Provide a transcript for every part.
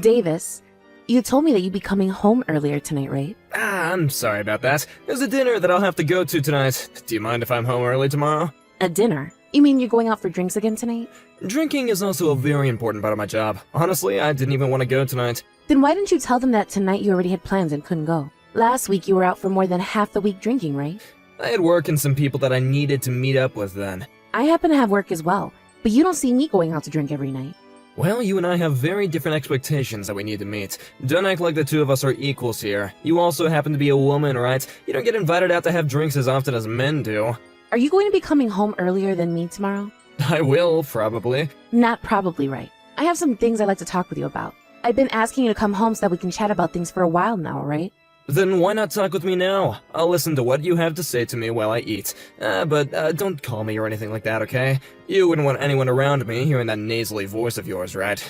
Davis, you told me that you'd be coming home earlier tonight, right? I'm sorry about that. There's a dinner that I'll have to go to tonight. Do you mind if I'm home early tomorrow? A dinner? You mean you're going out for drinks again tonight? Drinking is also a very important part of my job. Honestly, I didn't even want to go tonight. Then why didn't you tell them that tonight you already had plans and couldn't go? Last week you were out for more than half the week drinking, right? I had work and some people that I needed to meet up with then. I happen to have work as well, but you don't see me going out to drink every night. Well, you and I have very different expectations that we need to meet. Don't act like the two of us are equals here. You also happen to be a woman, right? You don't get invited out to have drinks as often as men do. Are you going to be coming home earlier than me tomorrow? I will, probably. Not probably right. I have some things I'd like to talk with you about. I've been asking you to come home so that we can chat about things for a while now, right? Then why not talk with me now? I'll listen to what you have to say to me while I eat. But don't call me or anything like that, okay? You wouldn't want anyone around me hearing that nasally voice of yours, right?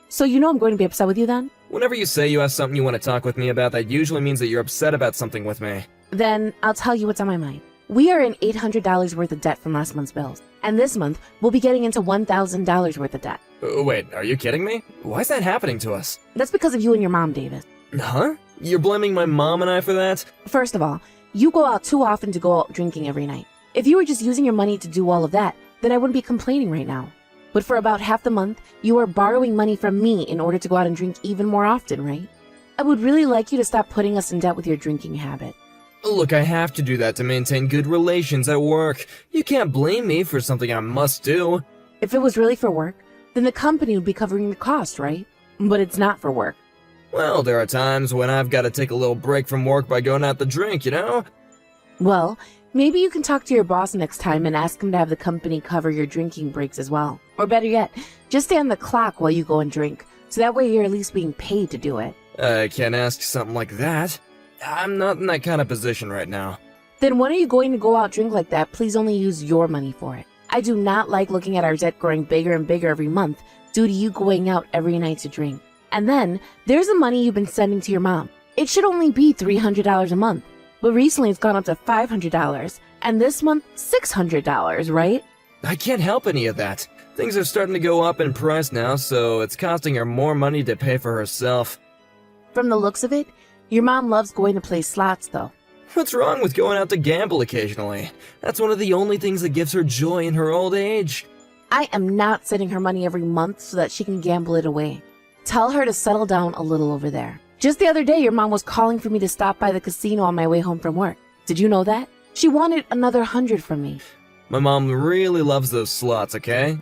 So you know I'm going to be upset with you then? Whenever you say you have something you want to talk with me about, that usually means that you're upset about something with me. Then I'll tell you what's on my mind. We are in $800 worth of debt from last month's bills. And this month, we'll be getting into $1,000 worth of debt. Wait, are you kidding me? Why is that happening to us? That's because of you and your mom, Davis. Huh? You're blaming my mom and I for that? First of all, you go out too often to go out drinking every night. If you were just using your money to do all of that, then I wouldn't be complaining right now. But for about half the month, you are borrowing money from me in order to go out and drink even more often, right? I would really like you to stop putting us in debt with your drinking habit. Look, I have to do that to maintain good relations at work. You can't blame me for something I must do. If it was really for work, then the company would be covering the cost, right? But it's not for work. Well, there are times when I've got to take a little break from work by going out to drink, you know? Well, maybe you can talk to your boss next time and ask him to have the company cover your drinking breaks as well. Or better yet, just stay on the clock while you go and drink, so that way you're at least being paid to do it. I can't ask something like that. I'm not in that kind of position right now. Then when are you going to go out drink like that? Please only use your money for it. I do not like looking at our debt growing bigger and bigger every month due to you going out every night to drink. And then, there's the money you've been sending to your mom. It should only be $300 a month, but recently it's gone up to $500, and this month, $600, right? I can't help any of that. Things are starting to go up in price now, so it's costing her more money to pay for herself. From the looks of it, your mom loves going to play slots, though. What's wrong with going out to gamble occasionally? That's one of the only things that gives her joy in her old age. I am not sending her money every month so that she can gamble it away. Tell her to settle down a little over there. Just the other day, your mom was calling for me to stop by the casino on my way home from work. Did you know that? She wanted another 100 from me. My mom really loves those slots, okay?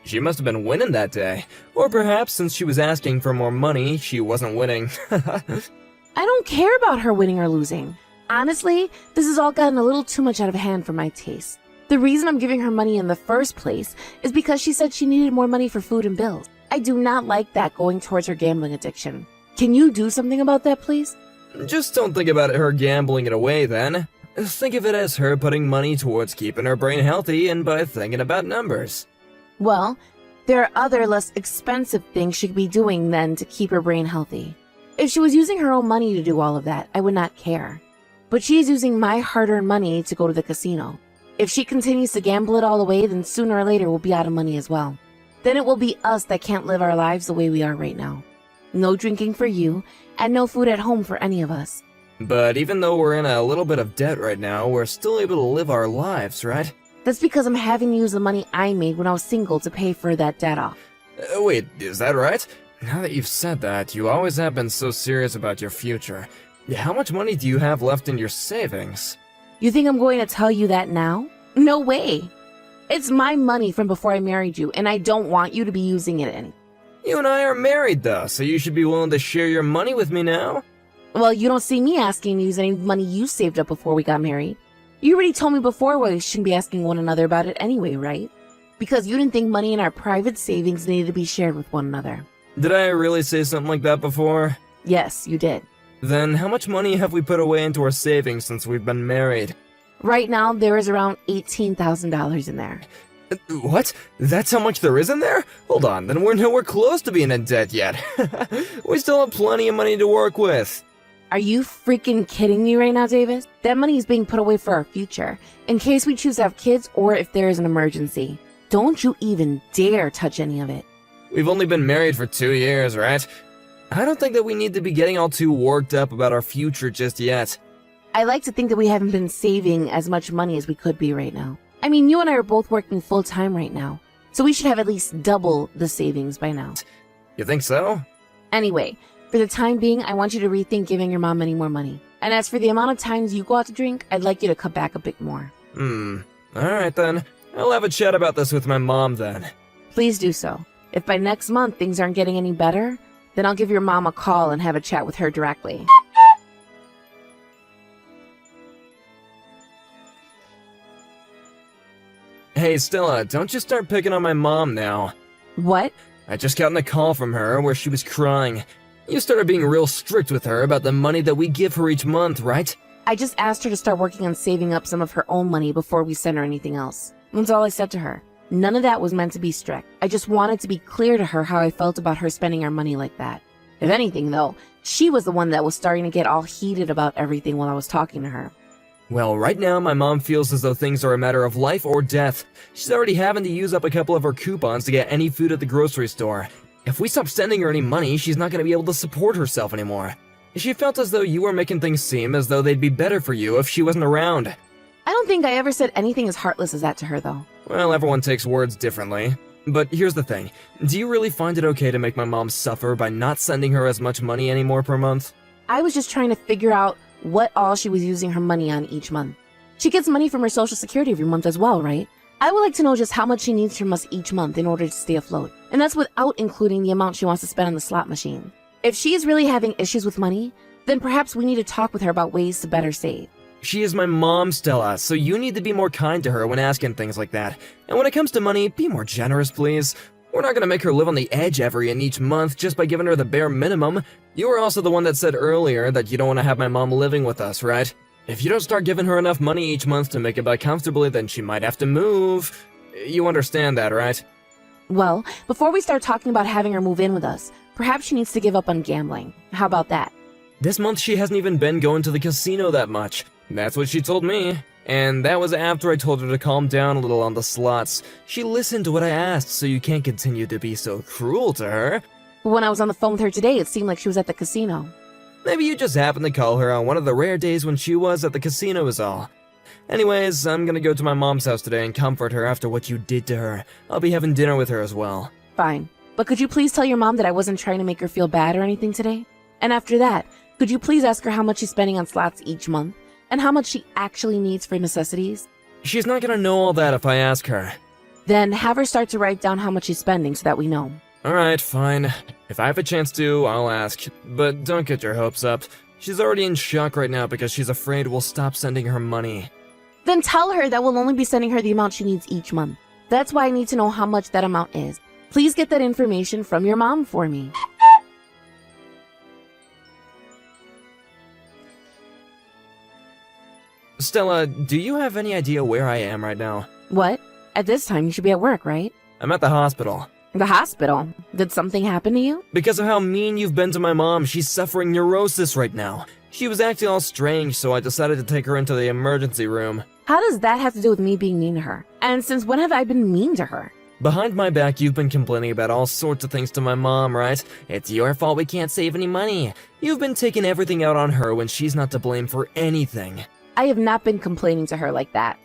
She must have been winning that day. Or perhaps since she was asking for more money, she wasn't winning. I don't care about her winning or losing. Honestly, this has all gotten a little too much out of hand for my taste. The reason I'm giving her money in the first place is because she said she needed more money for food and bills. I do not like that going towards her gambling addiction. Can you do something about that, please? Just don't think about her gambling it away, then. Think of it as her putting money towards keeping her brain healthy and by thinking about numbers. Well, there are other less expensive things she could be doing then to keep her brain healthy. If she was using her own money to do all of that, I would not care. But she is using my hard-earned money to go to the casino. If she continues to gamble it all away, then sooner or later we'll be out of money as well. Then it will be us that can't live our lives the way we are right now. No drinking for you, and no food at home for any of us. But even though we're in a little bit of debt right now, we're still able to live our lives, right? That's because I'm having to use the money I made when I was single to pay for that debt off. Wait, is that right? Now that you've said that, you always have been so serious about your future. How much money do you have left in your savings? You think I'm going to tell you that now? No way! It's my money from before I married you, and I don't want you to be using it any. You and I are married, though, so you should be willing to share your money with me now. Well, you don't see me asking to use any money you saved up before we got married. You already told me before we shouldn't be asking one another about it anyway, right? Because you didn't think money in our private savings needed to be shared with one another. Did I really say something like that before? Yes, you did. Then how much money have we put away into our savings since we've been married? Right now, there is around $18,000 in there. What? That's how much there is in there? Hold on, then we're nowhere close to being in debt yet. We still have plenty of money to work with. Are you freaking kidding me right now, Davis? That money is being put away for our future, in case we choose to have kids or if there is an emergency. Don't you even dare touch any of it. We've only been married for 2 years, right? I don't think that we need to be getting all too worked up about our future just yet. I like to think that we haven't been saving as much money as we could be right now. I mean, you and I are both working full-time right now, so we should have at least double the savings by now. You think so? Anyway, for the time being, I want you to rethink giving your mom any more money. And as for the amount of times you go out to drink, I'd like you to cut back a bit more. Alright then. I'll have a chat about this with my mom then. Please do so. If by next month things aren't getting any better, then I'll give your mom a call and have a chat with her directly. Hey Stella, don't you start picking on my mom now. What? I just gotten a call from her where she was crying. You started being real strict with her about the money that we give her each month, right? I just asked her to start working on saving up some of her own money before we send her anything else. That's all I said to her. None of that was meant to be strict. I just wanted to be clear to her how I felt about her spending our money like that. If anything, though, she was the one that was starting to get all heated about everything while I was talking to her. Well, right now my mom feels as though things are a matter of life or death. She's already having to use up a couple of her coupons to get any food at the grocery store. If we stop sending her any money, she's not going to be able to support herself anymore. She felt as though you were making things seem as though they'd be better for you if she wasn't around. I don't think I ever said anything as heartless as that to her, though. Well, everyone takes words differently. But here's the thing. Do you really find it okay to make my mom suffer by not sending her as much money anymore per month? I was just trying to figure out what all she was using her money on each month. She gets money from her Social Security every month as well, right? I would like to know just how much she needs from us each month in order to stay afloat. And that's without including the amount she wants to spend on the slot machine. If she is really having issues with money, then perhaps we need to talk with her about ways to better save. She is my mom, Stella, so you need to be more kind to her when asking things like that. And when it comes to money, be more generous, please. We're not gonna make her live on the edge every and each month just by giving her the bare minimum. You were also the one that said earlier that you don't want to have my mom living with us, right? If you don't start giving her enough money each month to make it by comfortably, then she might have to move. You understand that, right? Well, before we start talking about having her move in with us, perhaps she needs to give up on gambling. How about that? This month she hasn't even been going to the casino that much. That's what she told me. And that was after I told her to calm down a little on the slots. She listened to what I asked, so you can't continue to be so cruel to her. When I was on the phone with her today, it seemed like she was at the casino. Maybe you just happened to call her on one of the rare days when she was at the casino is all. Anyways, I'm gonna go to my mom's house today and comfort her after what you did to her. I'll be having dinner with her as well. Fine. But could you please tell your mom that I wasn't trying to make her feel bad or anything today? And after that, could you please ask her how much she's spending on slots each month? And how much she actually needs for necessities? She's not gonna know all that if I ask her. Then have her start to write down how much she's spending so that we know. Alright, fine. If I have a chance to, I'll ask. But don't get your hopes up. She's already in shock right now because she's afraid we'll stop sending her money. Then tell her that we'll only be sending her the amount she needs each month. That's why I need to know how much that amount is. Please get that information from your mom for me. Stella, do you have any idea where I am right now? What? At this time, you should be at work, right? I'm at the hospital. The hospital? Did something happen to you? Because of how mean you've been to my mom, she's suffering neurosis right now. She was acting all strange, so I decided to take her into the emergency room. How does that have to do with me being mean to her? And since when have I been mean to her? Behind my back, you've been complaining about all sorts of things to my mom, right? It's your fault we can't save any money. You've been taking everything out on her when she's not to blame for anything. I have not been complaining to her like that.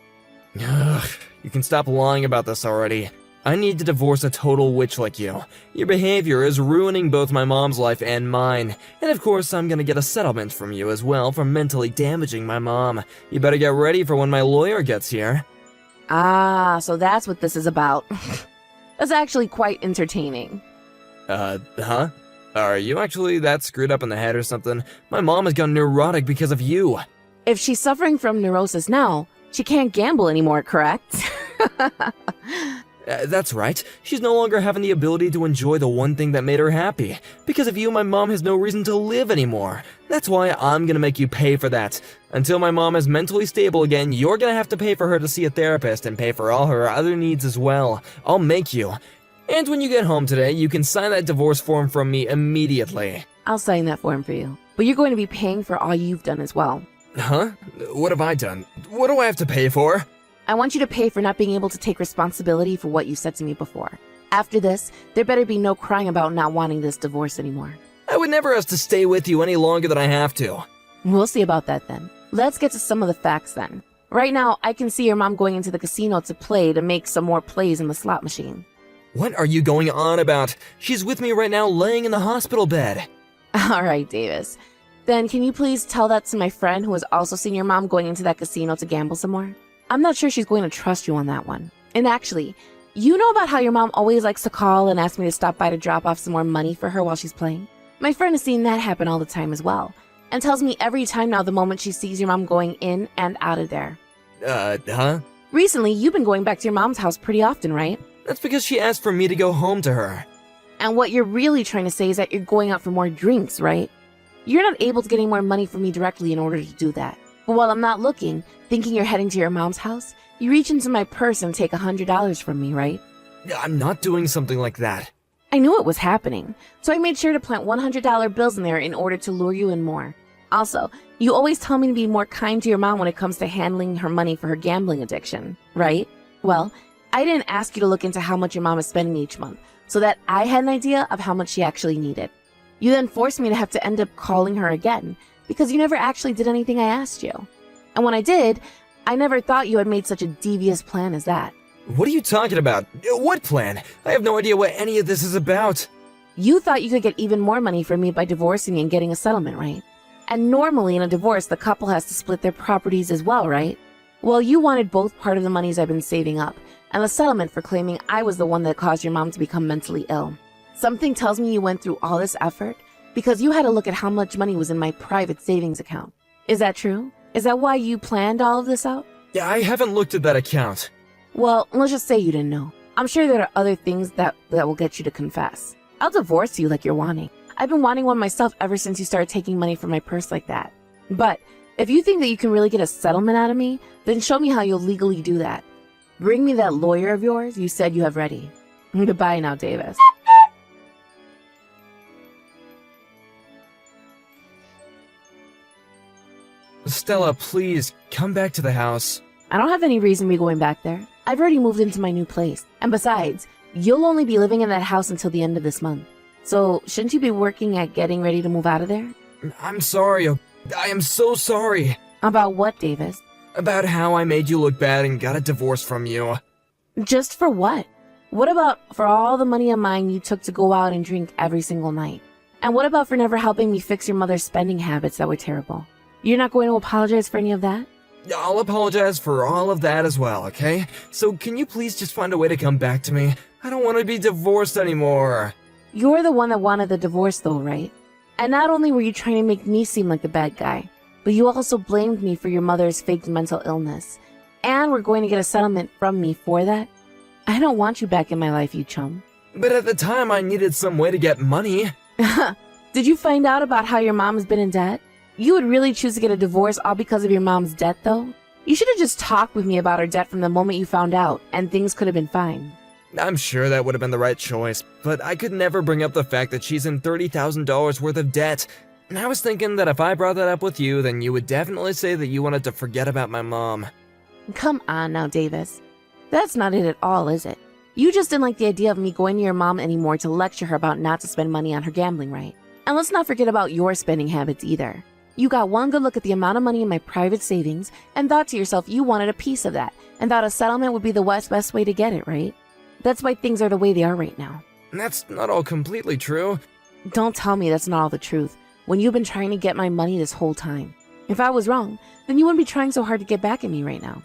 Ugh, you can stop lying about this already. I need to divorce a total witch like you. Your behavior is ruining both my mom's life and mine. And of course, I'm gonna get a settlement from you as well for mentally damaging my mom. You better get ready for when my lawyer gets here. Ah, so that's what this is about. That's actually quite entertaining. Huh? Are you actually that screwed up in the head or something? My mom has gone neurotic because of you. If she's suffering from neurosis now, she can't gamble anymore, correct? That's right. She's no longer having the ability to enjoy the one thing that made her happy. Because of you, my mom has no reason to live anymore. That's why I'm gonna make you pay for that. Until my mom is mentally stable again, you're gonna have to pay for her to see a therapist and pay for all her other needs as well. I'll make you. And when you get home today, you can sign that divorce form from me immediately. I'll sign that form for you. But you're going to be paying for all you've done as well. Huh? What have I done? What do I have to pay for? I want you to pay for not being able to take responsibility for what you said to me before. After this, there better be no crying about not wanting this divorce anymore. I would never ask to stay with you any longer than I have to. We'll see about that then. Let's get to some of the facts then. Right now, I can see your mom going into the casino to play to make some more plays in the slot machine. What are you going on about? She's with me right now laying in the hospital bed. Alright, Davis. Then can you please tell that to my friend who has also seen your mom going into that casino to gamble some more? I'm not sure she's going to trust you on that one. And actually, you know about how your mom always likes to call and ask me to stop by to drop off some more money for her while she's playing? My friend has seen that happen all the time as well, and tells me every time now the moment she sees your mom going in and out of there. Huh? Recently, you've been going back to your mom's house pretty often, right? That's because she asked for me to go home to her. And what you're really trying to say is that you're going out for more drinks, right? You're not able to get any more money from me directly in order to do that. But while I'm not looking, thinking you're heading to your mom's house, you reach into my purse and take $100 from me, right? I'm not doing something like that. I knew it was happening, so I made sure to plant $100 bills in there in order to lure you in more. Also, you always tell me to be more kind to your mom when it comes to handling her money for her gambling addiction, right? Well, I didn't ask you to look into how much your mom is spending each month, so that I had an idea of how much she actually needed. You then forced me to have to end up calling her again, because you never actually did anything I asked you. And when I did, I never thought you had made such a devious plan as that. What are you talking about? What plan? I have no idea what any of this is about. You thought you could get even more money from me by divorcing me and getting a settlement, right? And normally in a divorce, the couple has to split their properties as well, right? Well, you wanted both part of the monies I've been saving up, and the settlement for claiming I was the one that caused your mom to become mentally ill. Something tells me you went through all this effort because you had to look at how much money was in my private savings account. Is that true? Is that why you planned all of this out? Yeah, I haven't looked at that account. Well, let's just say you didn't know. I'm sure there are other things that will get you to confess. I'll divorce you like you're wanting. I've been wanting one myself ever since you started taking money from my purse like that. But if you think that you can really get a settlement out of me, then show me how you'll legally do that. Bring me that lawyer of yours you said you have ready. Goodbye now, Davis. Stella, please, come back to the house. I don't have any reason to be going back there. I've already moved into my new place. And besides, you'll only be living in that house until the end of this month. So, shouldn't you be working at getting ready to move out of there? I'm sorry. I am so sorry. About what, Davis? About how I made you look bad and got a divorce from you. Just for what? What about for all the money of mine you took to go out and drink every single night? And what about for never helping me fix your mother's spending habits that were terrible? You're not going to apologize for any of that? I'll apologize for all of that as well, okay? So can you please just find a way to come back to me? I don't want to be divorced anymore. You're the one that wanted the divorce though, right? And not only were you trying to make me seem like the bad guy, but you also blamed me for your mother's faked mental illness. And we're going to get a settlement from me for that? I don't want you back in my life, you chum. But at the time, I needed some way to get money. Did you find out about how your mom has been in debt? You would really choose to get a divorce all because of your mom's debt, though? You should have just talked with me about her debt from the moment you found out, and things could have been fine. I'm sure that would have been the right choice, but I could never bring up the fact that she's in $30,000 worth of debt. And I was thinking that if I brought that up with you, then you would definitely say that you wanted to forget about my mom. Come on now, Davis. That's not it at all, is it? You just didn't like the idea of me going to your mom anymore to lecture her about not to spend money on her gambling, right? And let's not forget about your spending habits either. You got one good look at the amount of money in my private savings and thought to yourself you wanted a piece of that and thought a settlement would be the best way to get it, right? That's why things are the way they are right now. That's not all completely true. Don't tell me that's not all the truth when you've been trying to get my money this whole time. If I was wrong, then you wouldn't be trying so hard to get back at me right now.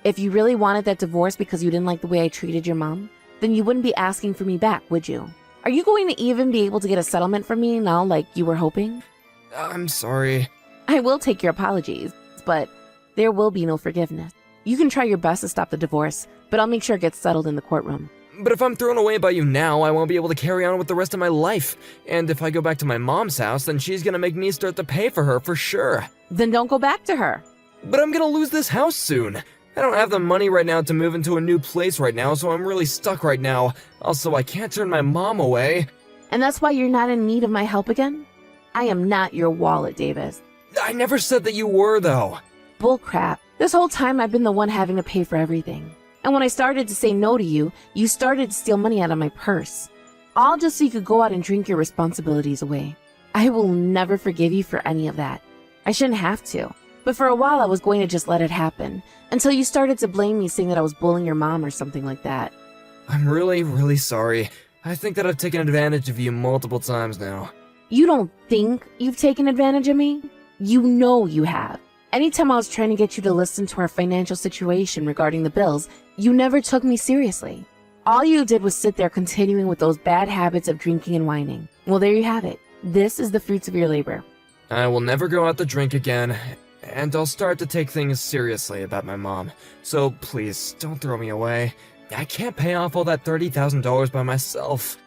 If you really wanted that divorce because you didn't like the way I treated your mom, then you wouldn't be asking for me back, would you? Are you going to even be able to get a settlement from me now like you were hoping? I'm sorry. I will take your apologies, but there will be no forgiveness. You can try your best to stop the divorce, but I'll make sure it gets settled in the courtroom. But if I'm thrown away by you now, I won't be able to carry on with the rest of my life. And if I go back to my mom's house, then she's gonna make me start to pay for her for sure. Then don't go back to her. But I'm gonna lose this house soon. I don't have the money right now to move into a new place right now, so I'm really stuck right now. Also, I can't turn my mom away. And that's why you're not in need of my help again? I am not your wallet, Davis. I never said that you were, though. Bullcrap. This whole time I've been the one having to pay for everything. And when I started to say no to you, you started to steal money out of my purse. All just so you could go out and drink your responsibilities away. I will never forgive you for any of that. I shouldn't have to. But for a while I was going to just let it happen, until you started to blame me saying that I was bullying your mom or something like that. I'm really, really sorry. I think that I've taken advantage of you multiple times now. You don't think you've taken advantage of me? You know you have. Anytime I was trying to get you to listen to our financial situation regarding the bills, you never took me seriously. All you did was sit there continuing with those bad habits of drinking and whining. Well, there you have it. This is the fruits of your labor. I will never go out to drink again, and I'll start to take things seriously about my mom. So please, don't throw me away. I can't pay off all that $30,000 by myself.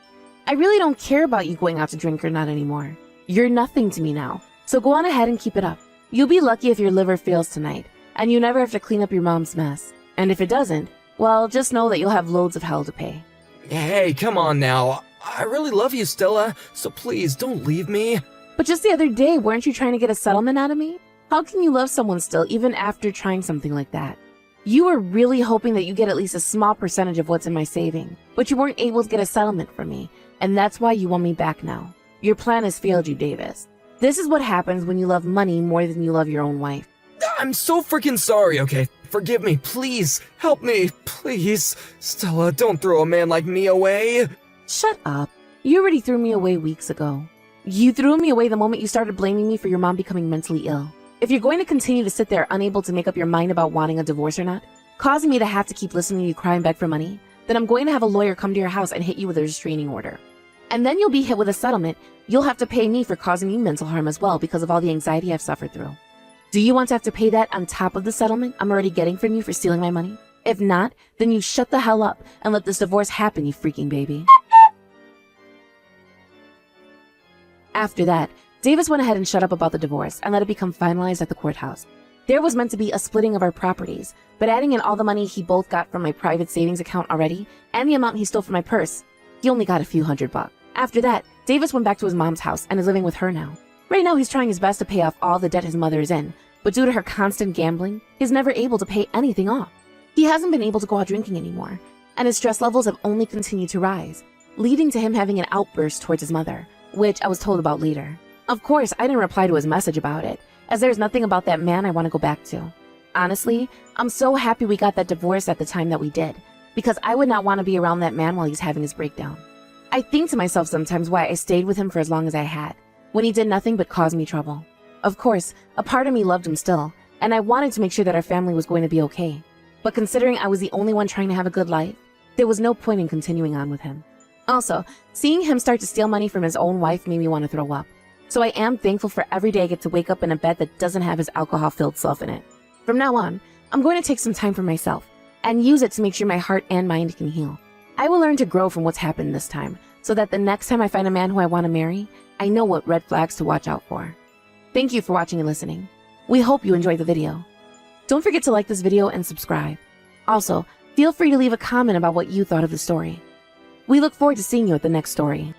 I really don't care about you going out to drink or not anymore. You're nothing to me now, so go on ahead and keep it up. You'll be lucky if your liver fails tonight, and you never have to clean up your mom's mess. And if it doesn't, well, just know that you'll have loads of hell to pay. Hey, come on now. I really love you, Stella, so please don't leave me. But just the other day, weren't you trying to get a settlement out of me? How can you love someone still, even after trying something like that? You were really hoping that you get at least a small percentage of what's in my saving, but you weren't able to get a settlement from me, and that's why you want me back now. Your plan has failed you, Davis. This is what happens when you love money more than you love your own wife. I'm so freaking sorry, okay? Forgive me, please. Help me, please. Stella, don't throw a man like me away. Shut up. You already threw me away weeks ago. You threw me away the moment you started blaming me for your mom becoming mentally ill. If you're going to continue to sit there unable to make up your mind about wanting a divorce or not, causing me to have to keep listening to you cry and beg for money, then I'm going to have a lawyer come to your house and hit you with a restraining order. And then you'll be hit with a settlement. You'll have to pay me for causing you mental harm as well because of all the anxiety I've suffered through. Do you want to have to pay that on top of the settlement I'm already getting from you for stealing my money? If not, then you shut the hell up and let this divorce happen, you freaking baby. After that, Davis went ahead and shut up about the divorce and let it become finalized at the courthouse. There was meant to be a splitting of our properties, but adding in all the money he both got from my private savings account already and the amount he stole from my purse, he only got a few $100. After that, Davis went back to his mom's house and is living with her now. Right now, he's trying his best to pay off all the debt his mother is in, but due to her constant gambling, he's never able to pay anything off. He hasn't been able to go out drinking anymore, and his stress levels have only continued to rise, leading to him having an outburst towards his mother, which I was told about later. Of course, I didn't reply to his message about it, as there's nothing about that man I want to go back to. Honestly, I'm so happy we got that divorce at the time that we did, because I would not want to be around that man while he's having his breakdown. I think to myself sometimes why I stayed with him for as long as I had, when he did nothing but cause me trouble. Of course, a part of me loved him still, and I wanted to make sure that our family was going to be okay. But considering I was the only one trying to have a good life, there was no point in continuing on with him. Also, seeing him start to steal money from his own wife made me want to throw up. So I am thankful for every day I get to wake up in a bed that doesn't have his alcohol-filled self in it. From now on, I'm going to take some time for myself and use it to make sure my heart and mind can heal. I will learn to grow from what's happened this time, so that the next time I find a man who I want to marry, I know what red flags to watch out for. Thank you for watching and listening. We hope you enjoyed the video. Don't forget to like this video and subscribe. Also, feel free to leave a comment about what you thought of the story. We look forward to seeing you at the next story.